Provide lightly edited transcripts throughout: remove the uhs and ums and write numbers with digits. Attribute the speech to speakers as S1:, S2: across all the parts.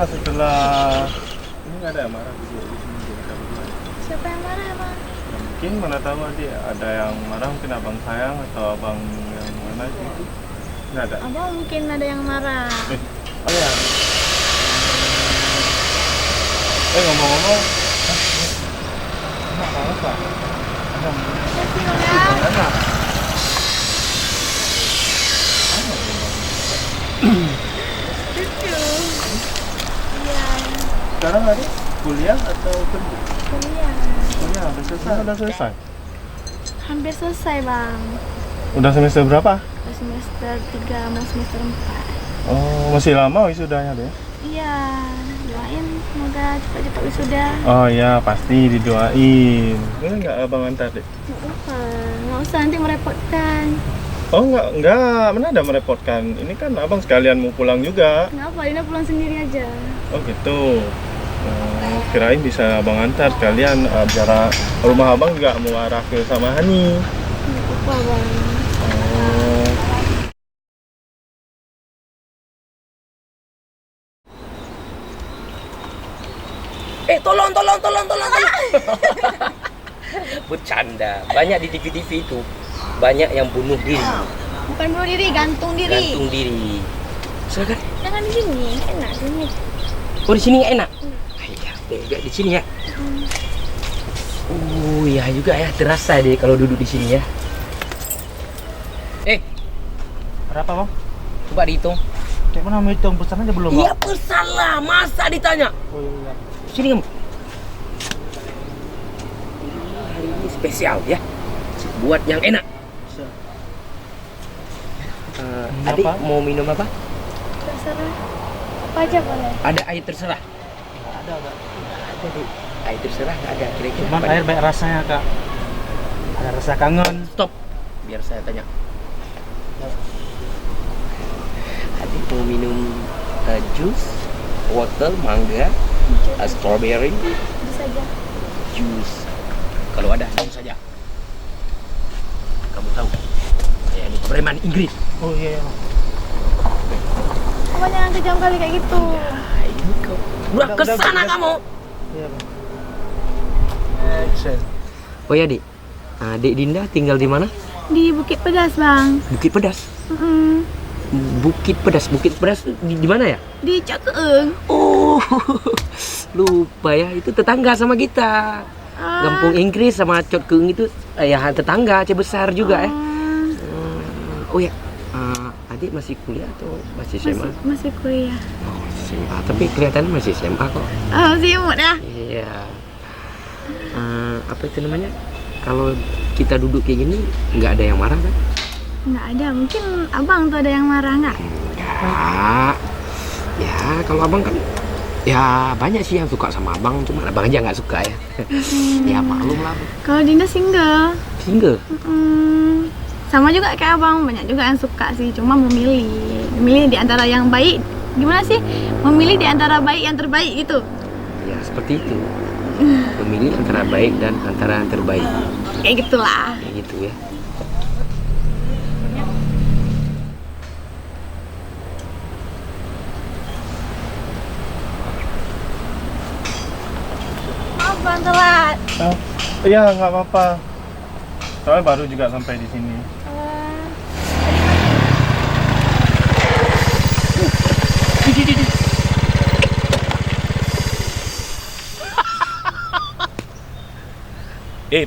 S1: Setelah ini nggak ada yang marah di sini.
S2: Siapa yang marah, Bang?
S1: Ya, mungkin mana tahu nanti ada yang marah, mungkin abang sayang atau abang yang mana gitu. Nggak ada.
S2: Abang mungkin ada yang marah.
S1: Oh ya. Ngomong-ngomong, apa? Enak.
S2: Lucu. Iya.
S1: Sekarang ada kuliah atau kerja?
S2: Kuliah.
S1: Kuliah udah selesai.
S2: Hampir selesai, Bang.
S1: Udah semester berapa?
S2: Udah semester 3 mau semester 4.
S1: Oh, masih lama wisudanya deh.
S2: Iya, doain semoga cepat-cepat wisuda.
S1: Oh iya, pasti didoain. Boleh nggak abang antar deh?
S2: Nggak usah nanti merepotkan.
S1: Oh enggak, mana ada merepotkan. Ini kan abang sekalian mau pulang juga.
S2: Nggak apa, Dina pulang sendiri aja.
S1: Oh gitu. Kirain bisa abang antar sekalian, jarak rumah abang juga mau arah ke Samahani.
S2: Nggak apa, Bang.
S1: Oh.
S3: Tolong. Bercanda. Banyak di TV-TV itu. Banyak yang bunuh diri.
S2: Bukan bunuh diri, gantung diri.
S3: Gantung diri. Silakan.
S2: Jangan di sini, enak sini.
S3: Oh, di sini nggak enak? Iya, juga di sini ya. Oh, iya juga ya. Terasa deh kalau duduk di sini ya.
S1: Berapa bang?
S3: Coba dihitung.
S1: Kayak mana mau hitung, pesan aja belum?
S3: Iya, pesan lah. Masa ditanya?
S1: Oh iya.
S3: Sini kamu. Hari ini spesial ya. Buat yang enak. Adik
S1: Apa?
S3: mau minum apa?
S2: Terserah. Apa aja boleh.
S3: Ada air terserah.
S1: Nggak ada.
S3: Ada deh. Air terserah nggak ada. Kira-kira
S1: Cuman
S3: apa
S1: air
S3: nih?
S1: baik rasanya kak. Ada rasa kangen.
S3: Stop. Biar saya tanya. Adik mau minum jus, water, mangga, strawberry,
S2: Bisa aja.
S3: jus. Kalau ada langsung saja. Kamu tahu kan? Saya ini preman Inggris.
S1: Oh iya.
S2: Kamu jangan kejam kali kayak gitu.
S3: Nah, ini kau. Udah kesana kamu.
S1: Iya bang.
S3: Oh ya dik. Adik Dinda tinggal di mana?
S2: Di Bukit Pedas, Bang.
S3: Bukit Pedas. Bukit Pedas di mana ya?
S2: Di Cakeung.
S3: Oh, lupa ya, itu tetangga sama kita. Kampung Inggris sama Cot Keung itu ya tetangga, Aceh besar juga ya. Oh ya, adik masih kuliah atau masih SMA?
S2: Masih kuliah.
S3: Oh, masih SMA, tapi kelihatannya masih SMA kok.
S2: Oh, imut ya.
S3: Iya. Apa itu namanya? Kalau kita duduk kayak gini, nggak ada yang marah kan?
S2: Nggak ada, mungkin abang tuh ada yang marah nggak?
S3: Enggak. Ya, kalau abang kan ya banyak sih yang suka sama abang, cuma abang aja nggak suka ya. Ya maklum lah.
S2: Kalau Dinda single.
S3: Single.
S2: Sama juga kayak abang, banyak juga yang suka sih, cuma memilih di antara yang baik. Gimana sih? Memilih di antara baik yang terbaik gitu.
S3: Ya seperti itu. Memilih antara baik dan antara yang terbaik.
S2: Kayak gitulah.
S3: Kayak gitu ya.
S2: Maaf bang telat.
S1: Iya nggak apa-apa. Soalnya baru juga sampai di sini.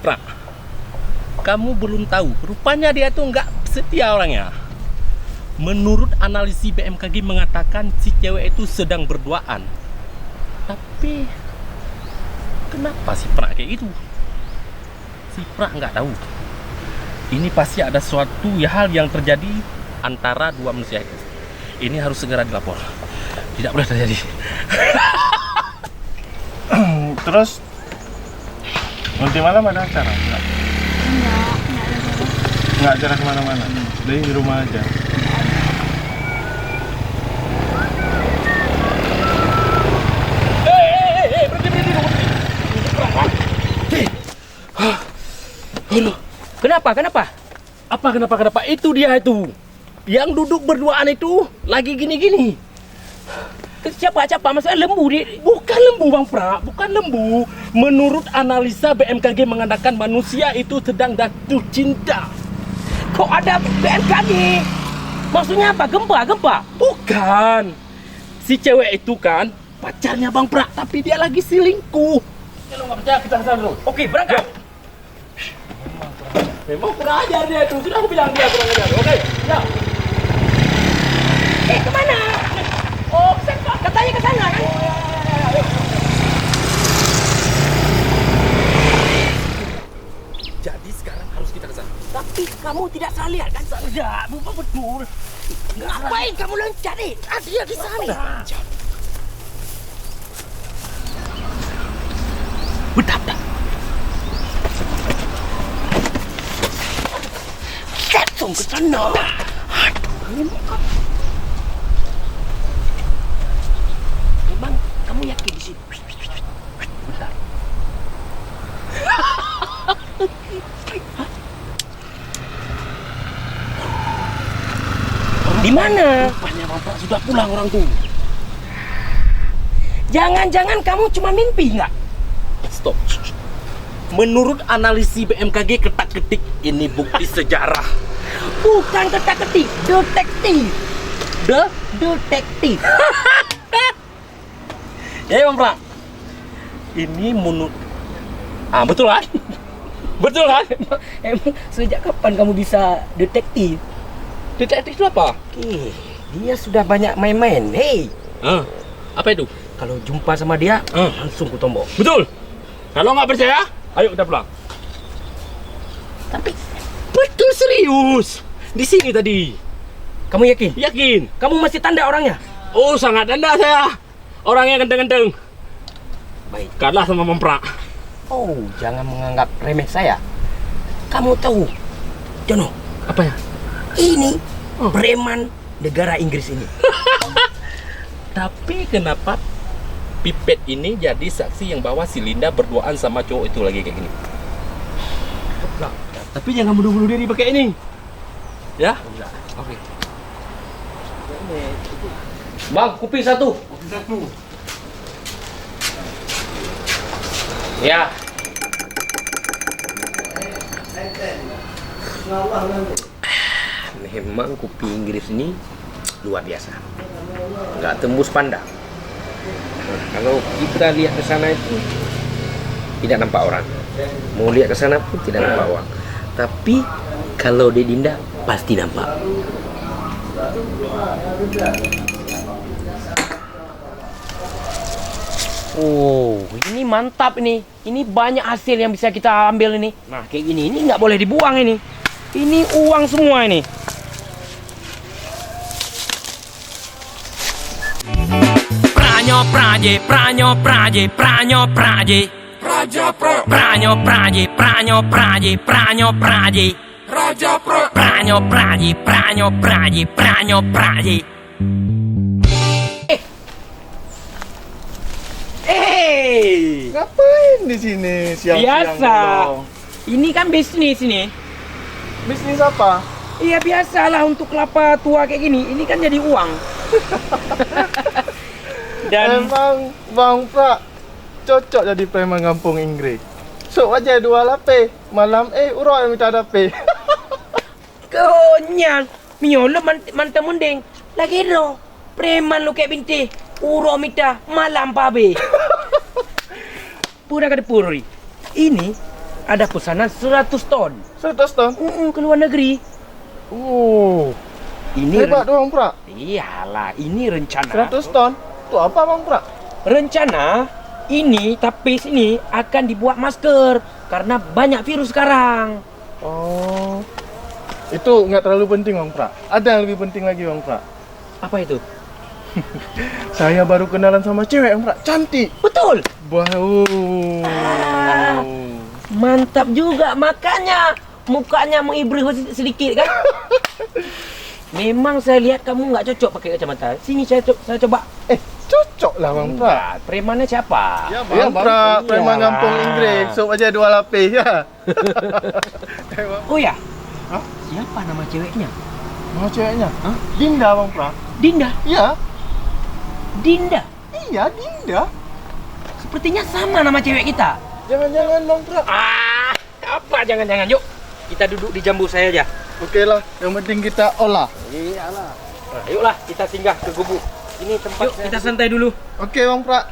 S4: Pra, kamu belum tahu, rupanya dia tuh nggak setia orangnya. Menurut analisis BMKG mengatakan si cewek itu sedang berduaan. Tapi kenapa si Pra kayak gitu? Si Pra nggak tahu. Ini pasti ada suatu hal yang terjadi antara dua manusia itu. Ini harus segera dilapor. Tidak boleh terjadi.
S1: Terus nanti malam ada acara? Nggak acara kemana-mana? Jadi di rumah aja?
S4: Berhenti.
S3: Kenapa?
S4: Kenapa? Itu dia itu. Yang duduk berduaan itu lagi gini-gini.
S3: Siapa? Maksudnya lembu dia.
S4: Bukan lembu Bang Pra, bukan lembu. Menurut analisa BMKG mengatakan manusia itu sedang jatuh cinta.
S3: Kok ada BMKG? Maksudnya apa? Gempa?
S4: Bukan. Si cewek itu kan pacarnya Bang Pra, tapi dia lagi selingkuh. Kalau nggak percaya kita kesana dulu.
S3: Oke, berangkat.
S4: Memang kurang ajar dia itu. Sudah aku bilang dia kurang ajar. Oke, ya.
S3: Kemana? Oh, katanya ke sana kan?
S4: Jadi sekarang harus kita kesana.
S3: Tapi kamu tidak salah lihat kan?
S4: Tidak, bukan betul.
S3: Ngapain kamu loncat nih? Dia di sana.
S4: Betul.
S3: Langsung ke sana. Memang kamu yakin di sini?
S4: Bentar.
S3: Di mana?
S4: Rupanya Bang Pra sudah pulang orang tuh.
S3: Jangan-jangan kamu cuma mimpi nggak?
S4: Stop. Menurut analisis BMKG ketak-ketik ini bukti sejarah.
S3: Bukan ketak-ketik, detektif. Detektif.
S4: Ya Bang Pra. Ini menurut betul kan? Betul kan?
S3: Emang sejak kapan kamu bisa detektif?
S4: Detektif itu apa?
S3: Dia sudah banyak main-main. Hei,
S4: Apa itu?
S3: kalau jumpa sama dia, langsung ku tombol.
S4: Betul. Kalau nggak percaya, ayo kita pulang.
S3: Tapi
S4: Betul serius. Di sini tadi.
S3: kamu yakin?
S4: Yakin?
S3: Kamu masih tanda orangnya?
S4: Oh sangat tanda saya. Orangnya ganteng-ganteng.
S3: Baik.
S4: Kalah sama Bang Pra.
S3: Oh, jangan menganggap remeh saya. Kamu tahu, Jono,
S4: Apa ya?
S3: ini preman negara Inggris ini.
S4: Tapi kenapa Pipet ini jadi saksi yang bawa si Linda berduaan sama cowok itu lagi kayak gini? Tapi jangan bunuh-bunuh diri pakai ini. Ya? Oke.
S3: Bang, kopi satu. Ya. Memang kopi Inggris ini luar biasa. Nggak tembus pandang. Kalau kita lihat ke sana itu tidak nampak orang. Mau lihat ke sana pun tidak nampak orang. Tapi kalau di Dinda pasti nampak. Oh, ini mantap ini. Ini banyak hasil yang bisa kita ambil ini. Nah, kayak gini. Ini nggak boleh dibuang ini. Ini uang semua ini.
S5: Pranyo praje, pranyo praje, pranyo praje. Raja Pro. Pranyo praje, pranyo praje, pranyo praje. Raja Pro. Pranyo praje, pranyo praje, pranyo praje.
S1: Ngapain di sini siang-siang?
S3: Biasa.
S1: bolong?
S3: Ini kan bisnis ini.
S1: Bisnis apa?
S3: Iya biasalah untuk kelapa tua kayak gini. Ini kan jadi uang. Dan
S1: Emang Bang Pra cocok jadi preman kampung Inggris. Sok aja 2 lape, malam urok yang minta dape.
S3: konyang. Mio lo mantap mending. Lagi lo. Preman lo kayak binti. Uro mita malam babe. Pura kada puri. Ini ada pesanan 100 ton.
S1: 100 ton.
S3: Ke luar negeri. Ini
S1: Hebat doang Pra.
S3: Iyalah, ini rencana.
S1: 100 ton. Tuh apa Bang Pra?
S3: Rencana ini tapis ini akan dibuat masker karena banyak virus sekarang.
S1: Oh. Itu nggak terlalu penting Bang Pra. Ada yang lebih penting lagi Bang Pra.
S3: Apa itu?
S1: Saya baru kenalan sama cewek Bang Pra. Cantik.
S3: Betul.
S1: Wow.
S3: Mantap juga, makanya mukanya mengibrih sedikit kan? Memang saya lihat kamu nggak cocok pakai kacamata. Sini saya coba.
S1: Cocok cocok lah Bang Pra.
S3: Enggak, premannya siapa?
S1: Ya Bang Pra, preman
S3: Iya.
S1: kampung Inggris, sup aja 2 lapis ya.
S3: Oh ya?
S1: Hah?
S3: Siapa nama ceweknya?
S1: Mau ceweknya?
S3: Hah?
S1: Dinda Bang Pra.
S3: Dinda.
S1: Iya,
S3: Dinda.
S1: iya Dinda.
S3: Sepertinya sama nama cewek kita.
S1: Jangan-jangan Bang Pra.
S3: Apa jangan-jangan, yuk. Kita duduk di jambu saya aja.
S1: Oke lah, yang penting kita olah.
S3: Iyalah. Nah, yuklah kita singgah ke gubuk. Ini tempat kita santai dulu.
S1: Oke Bang Pra.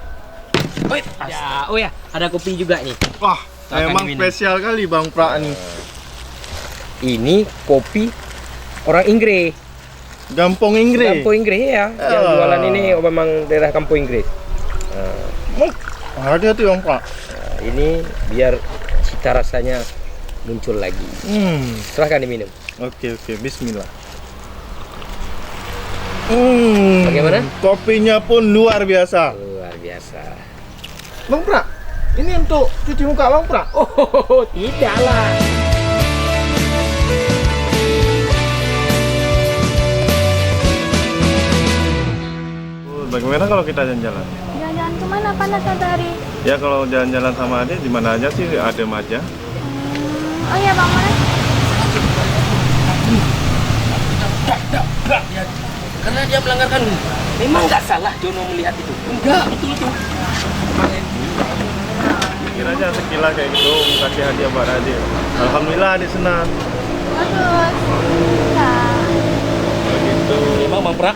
S3: Oh ya, ada kopi juga nih.
S1: Wah,
S3: Silakan
S1: memang
S3: diminum.
S1: spesial kali Bang Pra nih.
S3: Ini kopi orang Inggris.
S1: Kampung Inggris.
S3: Kampung Inggris ya. Yang
S1: Ah.
S3: jualan ini memang daerah kampung Inggris.
S1: Hati-hati Bang Pra.
S3: Nah, ini biar cita rasanya muncul lagi. Silahkan diminum.
S1: Oke, bismillah.
S3: Bagaimana?
S1: Kopinya pun luar biasa.
S3: Luar biasa.
S1: Bang Pra, ini untuk cuci muka Bang Pra.
S3: Oh, tidaklah.
S1: Bagaimana kalau kita jalan-jalan?
S2: Jalan-jalan kemana panas matahari?
S1: Ya kalau jalan-jalan sama Ade di mana aja sih adem aja.
S2: Oh iya Bang, mana?
S3: Karena dia melanggar kanun. Memang nggak salah Jono melihat itu. Enggak, betul tuh.
S1: Pikir aja sekilas kayak gitu, kasih hadiah buat Ade. Alhamdulillah Ade senang.
S2: Bagus. Ya.
S1: Begitu.
S4: Memang Bang Pra,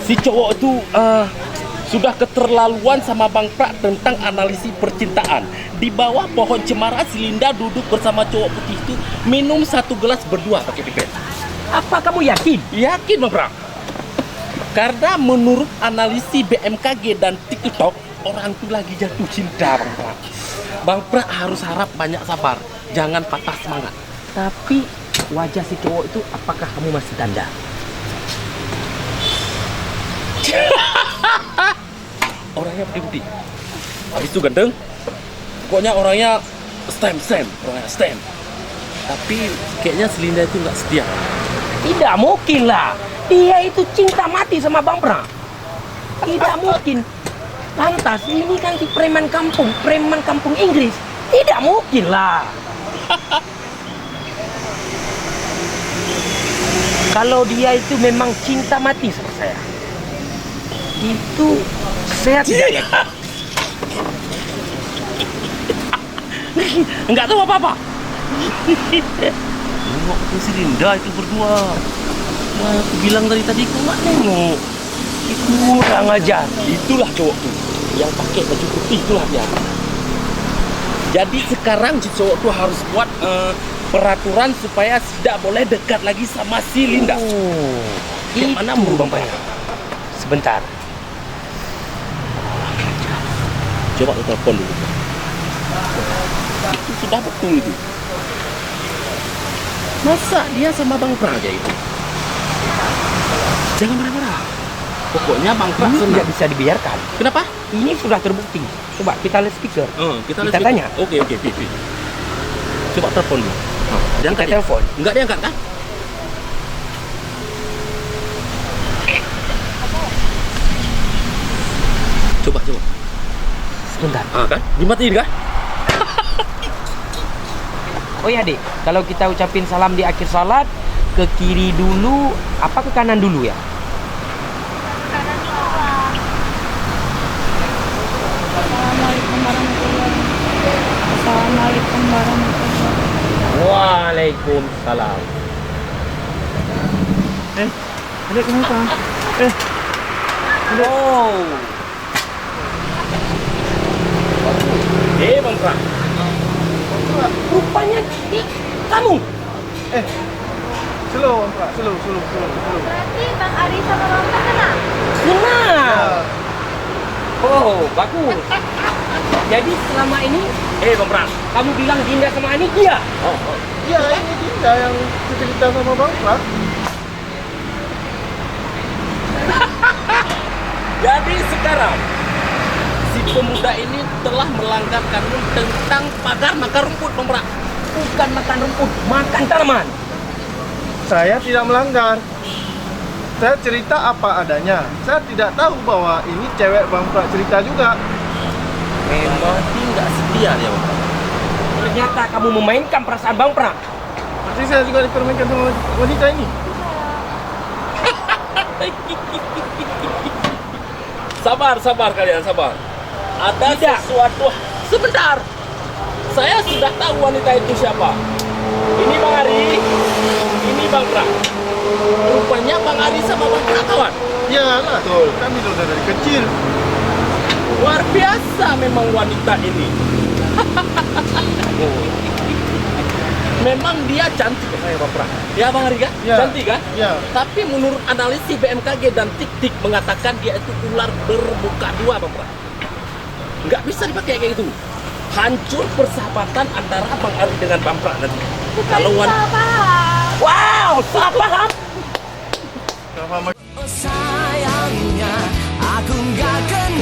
S4: si cowok itu sudah keterlaluan sama Bang Pra tentang analisis percintaan. Di bawah pohon cemara si Linda duduk bersama cowok putih itu minum 1 gelas berdua pakai pipet.
S3: Apa kamu yakin?
S4: Yakin Bang Pra? Karena menurut analisis BMKG dan TikTok, orang itu lagi jatuh cinta Bang Pra. Bang Pra harus harap banyak sabar, jangan patah semangat.
S3: Tapi wajah si cowok itu apakah kamu masih tanda?
S4: Orangnya putih-putih, habis itu ganteng. Pokoknya orangnya orangnya stem. Tapi kayaknya Selinda itu nggak setia.
S3: Tidak mungkin lah. Dia itu cinta mati sama Bang Pra. Tidak mungkin. Lantas ini kan si preman kampung Inggris. Tidak mungkin lah. Kalau dia itu memang cinta mati sama saya, itu saya tidak yakin.
S4: Nggak tahu apa-apa. Nengok ke si Linda itu berdua. Wah, aku bilang tadi kok nggak nengok.
S3: Kurang ajar.
S4: Itulah cowok tuh yang pakai baju putih, itulah dia. Jadi sekarang si cowok tuh harus buat peraturan supaya tidak boleh dekat lagi sama si Linda. Gimana menurut Bang Paya?
S3: Sebentar.
S4: Coba lu telepon dulu. Itu sudah betul itu. Masa dia sama Bang Praja itu? Jangan marah-marah. Pokoknya Bang Pra
S3: Ini
S4: senang.
S3: tidak bisa dibiarkan.
S4: Kenapa?
S3: Ini sudah terbukti. Coba kita lihat speaker.
S4: Kita
S3: Kita tanya.
S4: Oke. Coba telepon dulu. Diangkat
S3: Kita
S4: ya?
S3: telepon.
S4: Enggak diangkat kan? Coba.
S3: Sebentar.
S4: Kan? Dimatiin kan?
S3: Oh ya Dek, kalau kita ucapin salam di akhir salat, ke kiri dulu, apa ke kanan dulu ya?
S2: Assalamualaikum warahmatullahi wabarakatuh. Assalamualaikum warahmatullahi wabarakatuh.
S3: Waalaikumsalam.
S1: Ade kenapa?
S3: Oh,
S4: Bang Pra.
S3: rupanya kamu.
S1: Slow Bang Pra, slow.
S2: Berarti Bang Ari sama Bang Pra kenal?
S3: Kenal. Oh, bagus. Jadi selama ini,
S4: Bang Pra.
S3: kamu bilang Dinda sama Ani dia?
S1: Iya, ini Dinda yang cerita sama Bang Pra.
S4: Jadi sekarang si pemuda ini telah melanggar kanun tentang pagar makan rumput, Bang Pra.
S3: Bukan makan rumput, makan tanaman.
S1: Saya tidak melanggar. Saya cerita apa adanya. Saya tidak tahu bahwa ini cewek Bang Pra cerita juga.
S3: Memang
S4: Berarti nggak setia dia, Bang.
S3: ternyata kamu memainkan perasaan Bang Pra.
S1: Berarti saya juga dipermainkan sama wanita ini.
S4: Sabar kalian, sabar. Ada
S3: Tidak.
S4: sesuatu. Sebentar. Saya sudah tahu wanita itu siapa. Ini Bang Ari, ini Bang Pra. Rupanya Bang Ari sama Bang Pra kawan.
S1: Ya lah, betul. Kami sudah dari kecil.
S4: Luar biasa memang wanita ini. Memang dia cantik kayak Bang Pra. Ya Bang Ari kan?
S1: Ya.
S4: Cantik kan?
S1: Ya.
S4: Tapi menurut analisis BMKG dan Tik-Tik mengatakan dia itu ular bermuka dua Bang Pra. Nggak bisa dipakai kayak gitu. Hancur persahabatan antara Bang Ari dengan Bang Pra nanti. Kalau wow, salah paham.
S1: Sama
S5: Sayangnya aku nggak kenal